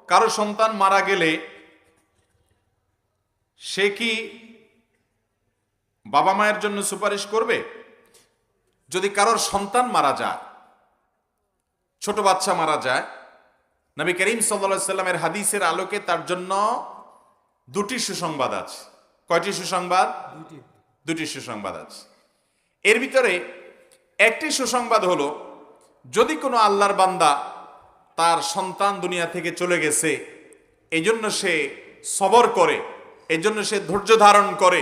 কারো সন্তান মারা গেলে সে কি বাবা মায়ের জন্য সুপারিশ করবে? যদি কারোর সন্তান মারা যায়, ছোট বাচ্চা মারা যায়, নবী করিম সাল্লাল্লাহু আলাইহি সাল্লামের হাদিসের আলোকে তার জন্য দুটি সুসংবাদ আছে। কয়টি সুসংবাদ? দুটি সুসংবাদ আছে। এর ভিতরে একটি সুসংবাদ হলো, যদি কোনো আল্লাহর বান্দা তার সন্তান দুনিয়া থেকে চলে গেছে, এই জন্য সে সবর করে, এই জন্য সে ধৈর্য ধারণ করে,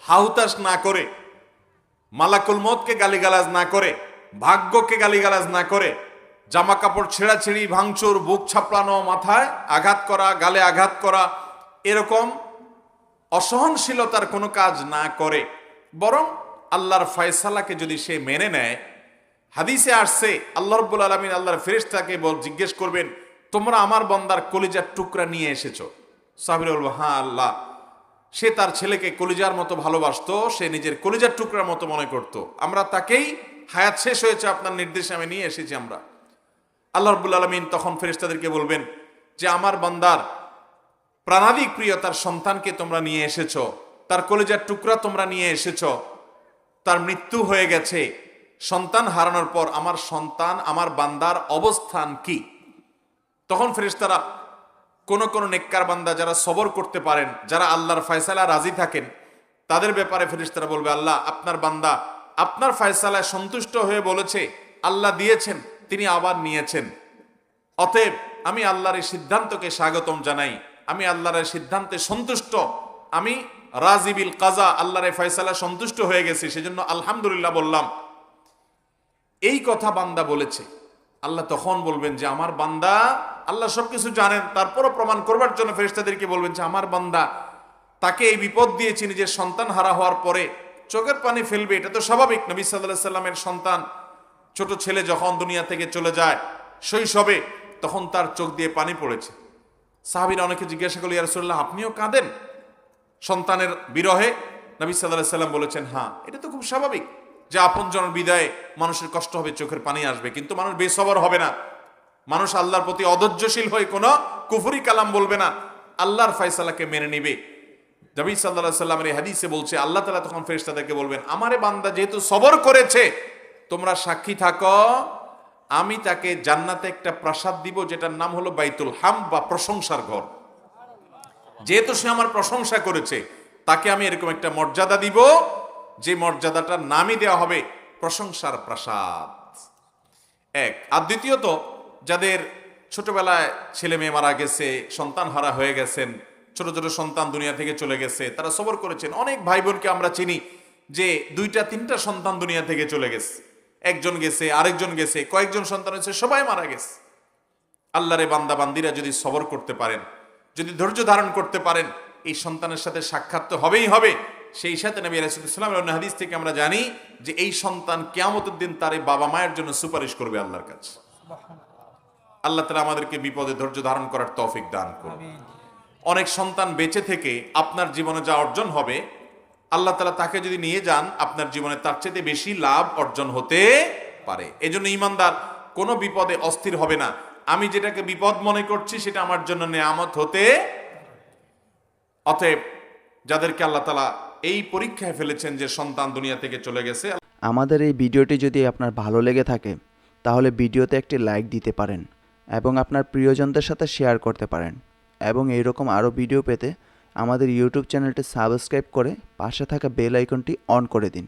হাহুতাশ না করে, মালাকুল মউতকে গালিগালাজ না করে, ভাগ্যকে গালিগালাজ না করে, জামা কাপড় ছেঁড়াছেড়ি, ভাঙচুর, বুক ছাপড়ানো, মাথায় আঘাত করা, গালে আঘাত করা, এরকম অসহনশীলতার কোনো কাজ না করে, বরং আল্লাহর ফয়সালাকে যদি সে মেনে নেয়, হাদিসে আসছে আল্লাহ রাব্বুল আলামিন আল্লাহর ফেরেশতাকে জিজ্ঞেস করবেন, তোমরা আমার বান্দার কলিজার টুকরা নিয়ে এসেছো? সাহাবীরা বলবে, হ্যাঁ আল্লাহ। সে তার ছেলেকে কলিজার মতো ভালোবাসতো, সে নিজের কলিজার টুকরার মতো মনে করত, আমরা তাকেই, হায়াত শেষ হয়েছে আপনার নির্দেশে আমি নিয়ে এসেছি আমরা। আল্লাহ রাব্বুল আলামিন তখন ফেরেশতাদেরকে বলবেন যে আমার বান্দার প্রাণাধিক প্রিয় তার সন্তানকে তোমরা নিয়ে এসেছো, তার কলিজার টুকরা তোমরা নিয়ে এসেছো, তার মৃত্যু হয়ে গেছে, সন্তান হারানোর পর আমার সন্তান, আমার বান্দার অবস্থান কি? তখন ফেরেশতারা কোন কোন নেককার বান্দা যারা সবর করতে পারেন, যারা আল্লাহর ফয়সালা রাজি থাকেন, তাদের ব্যাপারে ফেরেশতারা বলবে, আল্লাহ আপনার বান্দা আপনার ফয়সালায় সন্তুষ্ট হয়ে বলেছে, আল্লাহ দিয়েছেন, তিনি আবার নিয়েছেন, অতএব আমি আল্লাহর এই সিদ্ধান্তকে স্বাগতম জানাই, আমি আল্লাহর এই সিদ্ধান্তে সন্তুষ্ট, আমি রাজিবিল কাজা, আল্লাহর এই ফয়সালা সন্তুষ্ট হয়ে গেছি, সেজন্য আলহামদুলিল্লাহ বললাম। এই কথা বান্দা বলেছে, আল্লাহ তখন বলবেন যে আমার বান্দা, আল্লাহ সবকিছু জানেন, তারপরও প্রমাণ করবার জন্য ফেরেশতাদেরকে বলবেন যে আমার বান্দা, তাকে এই বিপদ দিয়েছি, নিজের সন্তান হারা হওয়ার পরে চোখের পানি ফেলবে, এটা তো স্বাভাবিক। নবী সাল্লাল্লাহু আলাইহি সাল্লামের সন্তান, ছোট ছেলে যখন দুনিয়া থেকে চলে যায় শৈশবে, তখন তার চোখ দিয়ে পানি পড়েছে। সাহাবীরা অনেকে জিজ্ঞাসা করল, ইয়া রাসূলুল্লাহ আপনিও কাঁদেন সন্তানের বিরহে? নবী সাল্লাল্লাহু আলাইহি সাল্লাম বলেছেন, হ্যাঁ, এটা তো খুব স্বাভাবিক যে আপনজনের বিদায়ে মানুষের কষ্ট হবে, চোখের পানি আসবে, কিন্তু মানুষ বেসবর হবে না, মানুষ আল্লাহর প্রতি অধৈর্যশীল হয়ে কোনো কুফরি কালাম বলবে না, আল্লাহর ফয়সালাকে মেনে নিবে। নবী সাল্লাল্লাহু আলাইহি সাল্লামের এই হাদিসে বলছে, আল্লাহ তাআলা তখন ফেরেশতাদেরকে বলবেন, আমারে বান্দা যেহেতু সবর করেছে, তোমরা সাক্ষী থাকো, আমি তাকে জান্নাতে একটা প্রাসাদ দিব, যেটার নাম হলো বাইতুল হামদ বা প্রশংসার ঘর। যেহেতু সে আমার প্রশংসা করেছে, তাকে আমি এরকম একটা মর্যাদা দিব, যে মর্যাদাটার নামই দেওয়া হবে প্রশংসার প্রাসাদ। এক। আর দ্বিতীয়ত, যাদের ছোটবেলায় ছেলে মেয়ে মারা গেছে, সন্তান হারা হয়ে গেছেন, ছোট ছোট সন্তান দুনিয়া থেকে চলে গেছে, তারা সবর করেছেন। অনেক ভাই বোনকে আমরা চিনি যে 2-3টা সন্তান দুনিয়া থেকে চলে গেছে, একজন গেছে, আরেকজন গেছে, কয়েকজন সন্তান হয়েছে, সবাই মারা গেছে। আল্লাহরে বান্দা বান্দিরা যদি সবর করতে পারেন, যদি ধৈর্য ধারণ করতে পারেন, এই সন্তানের সাথে সাক্ষাৎ তো হবেই হবে। সেই সাথে নবী আলাইহিস সালামের অন্য হাদিস থেকে আমরা জানি যে এই সন্তান কিয়ামতের দিন তার এই বাবা মায়ের জন্য সুপারিশ করবে আল্লাহর কাছে। আল্লাহ তাআলা আমাদেরকে বিপদে ধৈর্য ধারণ করার তৌফিক দান করুন। অনেক সন্তান বেঁচে থেকে আপনার জীবনে যা অর্জন হবে, আল্লাহ তাআলা তাকে যদি নিয়ে যান, আপনার জীবনে তার চেয়ে বেশি লাভ অর্জন হতে পারে। এজন্য ঈমানদার কোনো বিপদে অস্থির হবে না। আমি যেটাকে বিপদ মনে করছি সেটা আমার জন্য নেয়ামত হতে। অতএব যাদেরকে আল্লাহ তাআলা এই পরীক্ষায় ফেলেছেন যে সন্তান দুনিয়া থেকে চলে গেছে, আমাদের এই ভিডিওটি যদি আপনার ভালো লেগে থাকে, তাহলে ভিডিওতে একটি লাইক দিতে পারেন এবং আপনার প্রিয়জনদের সাথে শেয়ার করতে পারেন। এবং এইরকম আরও ভিডিও পেতে আমাদের ইউটিউব চ্যানেলটি সাবস্ক্রাইব করে পাশে থাকা বেল আইকনটি অন করে দিন।